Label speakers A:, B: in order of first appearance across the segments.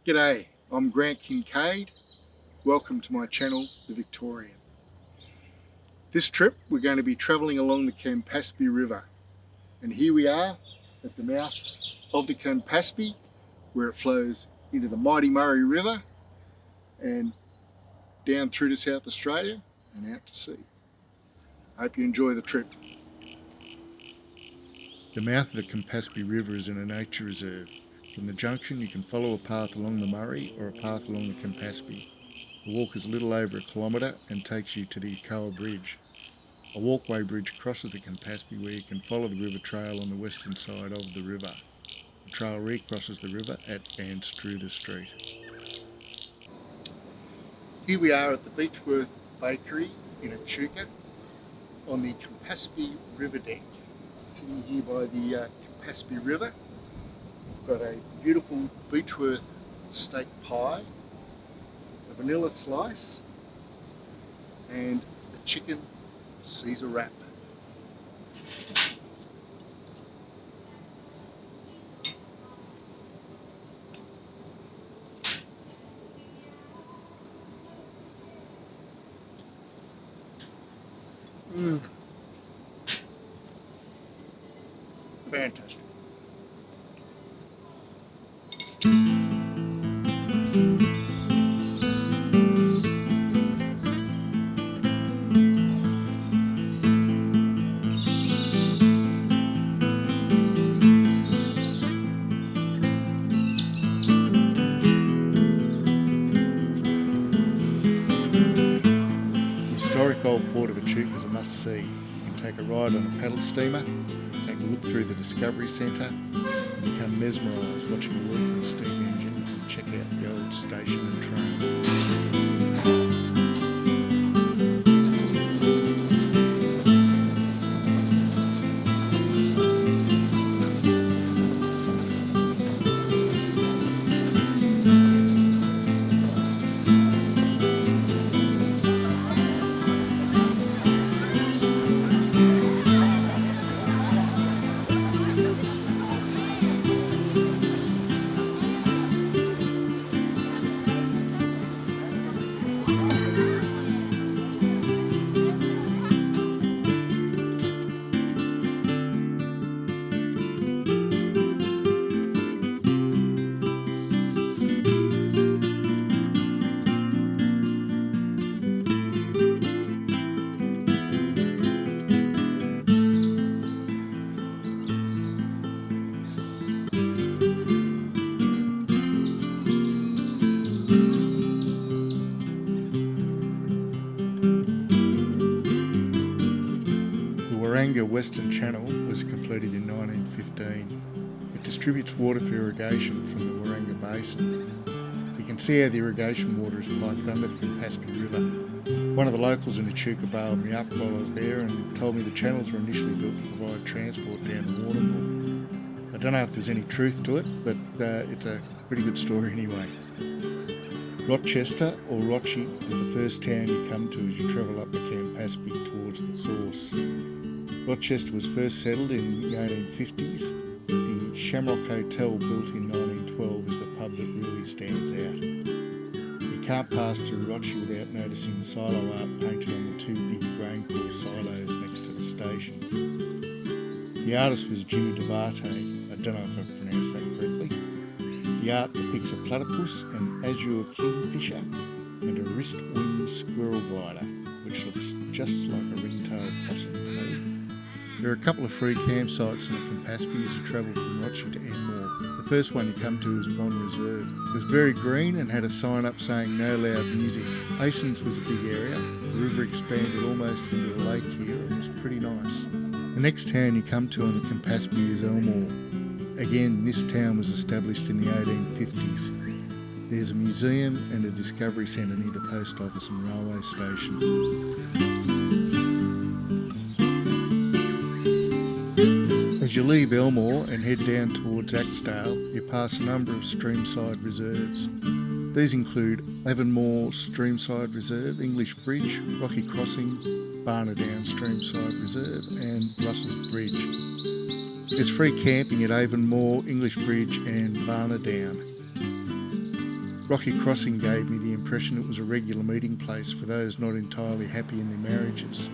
A: G'day, I'm Grant Kincaid. Welcome to my channel, The Victorian. This trip we're going to be travelling along the Campaspe River, and here we are at the mouth of the Campaspe, where it flows into the mighty Murray River and down through to South Australia and out to sea. I hope you enjoy the trip. The mouth of the Campaspe River is in a nature reserve. From the junction you can follow a path along the Murray or a path along the Campaspe. The walk is a little over a kilometre and takes you to the Echuca Bridge. A walkway bridge crosses the Campaspe where you can follow the river trail on the western side of the river. The trail recrosses the river at Anstruther Street. Here we are at the Beechworth Bakery in Echuca on the Campaspe River deck, sitting here by the Campaspe River. We've got a beautiful Beechworth steak pie, a vanilla slice, and a chicken Caesar wrap. Fantastic. Historic old port of Echuca is a must-see. You can take a ride on a paddle steamer, take a look through the Discovery Centre, and become mesmerised watching a working steam engine and check out the old station and train. Waranga Western Channel was completed in 1915. It distributes water for irrigation from the Waranga Basin. You can see how the irrigation water is piped under the Campaspe River. One of the locals in Echuca bailed me up while I was there and told me the channels were initially built to provide transport down to Waranga. I don't know if there's any truth to it, but it's a pretty good story anyway. Rochester, or Rochi, is the first town you come to as you travel up the Campaspe towards the source. Rochester was first settled in the 1850s. The Shamrock Hotel, built in 1912, is the pub that really stands out. You can't pass through Rochi without noticing the silo art painted on the two big grain core silos next to the station. The artist was Jimmy Devarte. I don't know if I pronounced that correctly. The art depicts a platypus, an azure kingfisher, and a wrist-winged squirrel glider, which looks just like a ring-tailed possum to me. There are a couple of free campsites in the Campaspe as you travel from Rochester to Elmore. The first one you come to is Bond Reserve. It was very green and had a sign up saying no loud music. Hastings was a big area. The river expanded almost into a lake here and was pretty nice. The next town you come to on the Campaspe is Elmore. Again, this town was established in the 1850s. There's a museum and a discovery centre near the post office and railway station. As you leave Elmore and head down towards Axedale, you pass a number of streamside reserves. These include Avonmore Streamside Reserve, English Bridge, Rocky Crossing, Barnadown Streamside Reserve and Russell's Bridge. There's free camping at Avonmore, English Bridge and Barnadown. Rocky Crossing gave me the impression it was a regular meeting place for those not entirely happy in their marriages.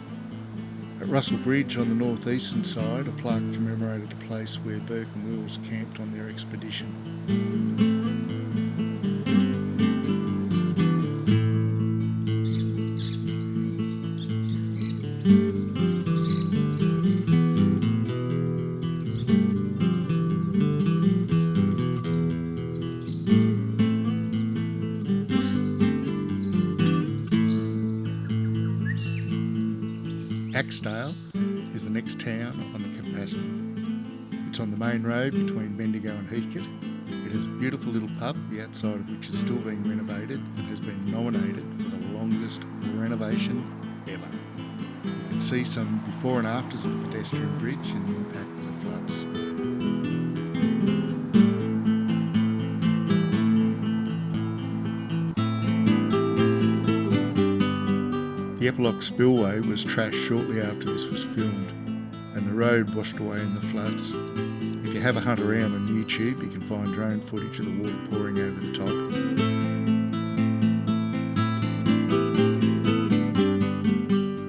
A: At Russell Bridge on the northeastern side, a plaque commemorated a place where Burke and Wills camped on their expedition. Axedale is the next town on the Campaspe. It's on the main road between Bendigo and Heathcote. It has a beautiful little pub, the outside of which is still being renovated and has been nominated for the longest renovation ever. You can see some before and afters of the pedestrian bridge and the impact of the floods. The Eppaloch Spillway was trashed shortly after this was filmed, and the road washed away in the floods. If you have a hunt around on YouTube, you can find drone footage of the water pouring over the top.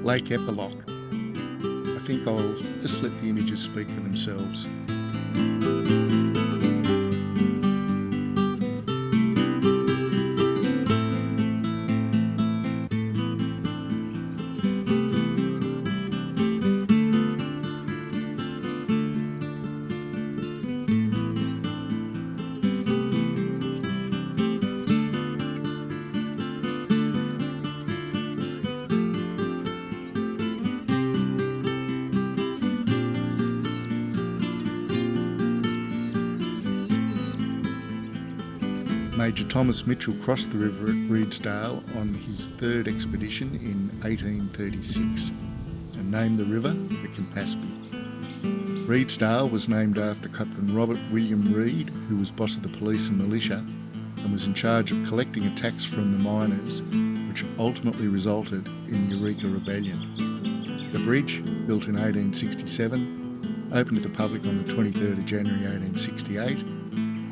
A: Lake Eppaloch. I think I'll just let the images speak for themselves. Major Thomas Mitchell crossed the river at Redesdale on his third expedition in 1836 and named the river the Campaspe. Redesdale was named after Captain Robert William Reed, who was boss of the police and militia and was in charge of collecting a tax from the miners, which ultimately resulted in the Echuca Rebellion. The bridge, built in 1867, opened to the public on the 23rd of January 1868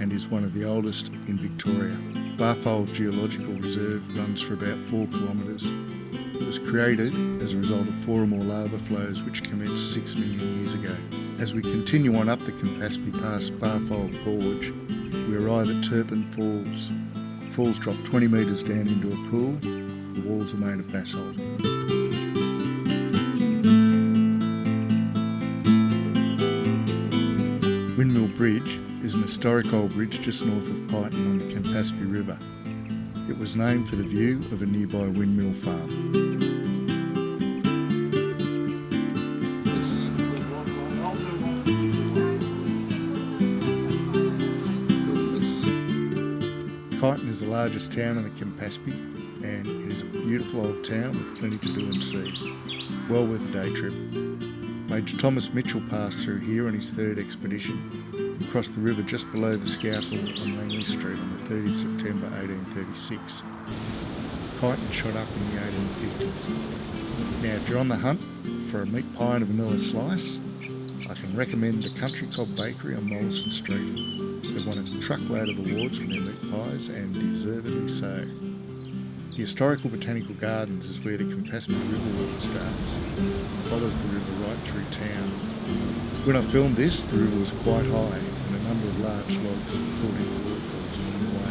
A: and is one of the oldest in Victoria. Barfold Geological Reserve runs for about 4 kilometres. It was created as a result of 4 or more lava flows which commenced 6 million years ago. As we continue on up the Campaspe past Barfold Gorge, we arrive at Turpins Falls. The falls drop 20 metres down into a pool. The walls are made of basalt. Windmill Bridge is an historic old bridge just north of Kyneton on the Campaspe River. It was named for the view of a nearby windmill farm. Kyneton is the largest town in the Campaspe and it is a beautiful old town with plenty to do and see. Well worth a day trip. Major Thomas Mitchell passed through here on his third expedition and crossed the river just below the Scalpel on Langley Street on the 30th September 1836. Kyneton shot up in the 1850s. Now if you're on the hunt for a meat pie and a vanilla slice, I can recommend the Country Cob Bakery on Mollison Street. They've won a truckload of awards for their meat pies and deservedly so. The Historical Botanical Gardens is where the Campaspe River water starts and follows the river right through town. When I filmed this, the river was quite high and a number of large logs were pulled into waterfalls along the way.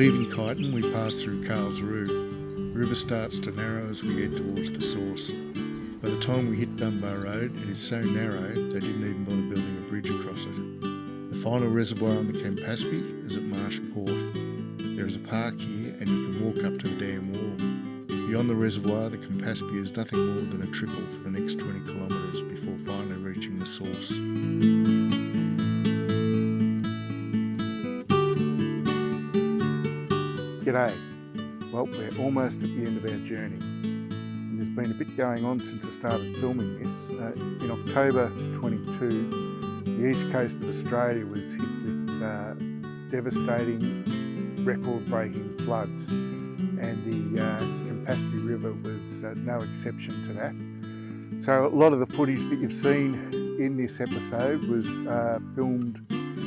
A: Leaving Kyneton, we pass through Carl's Rood. The river starts to narrow as we head towards the source. By the time we hit Dunbar Road, it is so narrow they didn't even bother building a bridge across it. The final reservoir on the Campaspe is at Marsh Court. There is a park here and you can walk up to the dam wall. Beyond the reservoir, the Campaspe is nothing more than a trickle for the next 20 kilometres before finally reaching the source. G'day. Well, we're almost at the end of our journey. And there's been a bit going on since I started filming this. In October 22, the east coast of Australia was hit with devastating, record-breaking floods, and the Campaspe River was no exception to that. So a lot of the footage that you've seen in this episode was filmed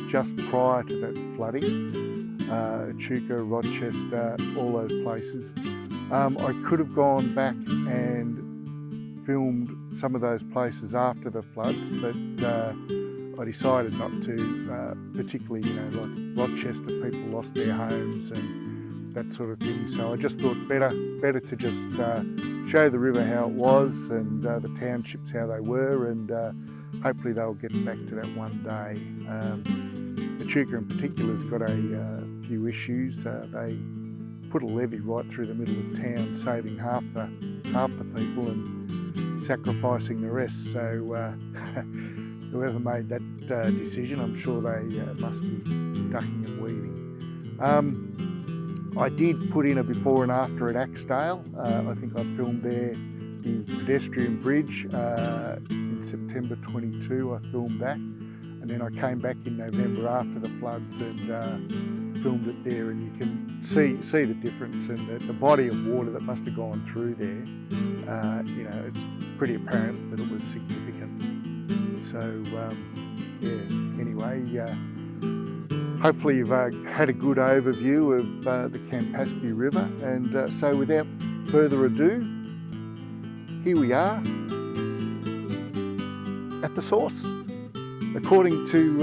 A: just prior to that flooding. Echuca, Rochester, all those places. I could have gone back and filmed some of those places after the floods, but I decided not to, particularly, like Rochester, people lost their homes and that sort of thing. So I just thought better to just show the river how it was and the townships how they were, and hopefully they'll get back to that one day. Echuca in particular has got a few issues. They put a levee right through the middle of town, saving half the people and sacrificing the rest. So whoever made that decision, I'm sure they must be ducking and weaving. I did put in a before and after at Axedale. I think I filmed there the pedestrian bridge in September 22. I filmed that. And then I came back in November after the floods and filmed it there, and you can see the difference and the body of water that must have gone through there. It's pretty apparent that it was significant. So anyway, hopefully you've had a good overview of the Campaspe River, and so without further ado, here we are at the source. According to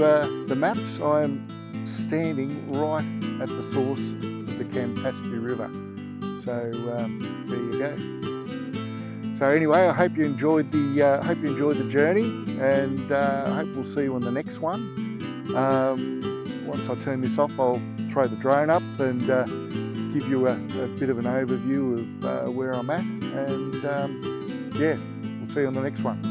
A: the maps, I am standing right at the source of the Campaspe River. So there you go. So anyway, I hope you enjoyed the journey, and I hope we'll see you on the next one. Once I turn this off, I'll throw the drone up and give you a bit of an overview of where I'm at, and we'll see you on the next one.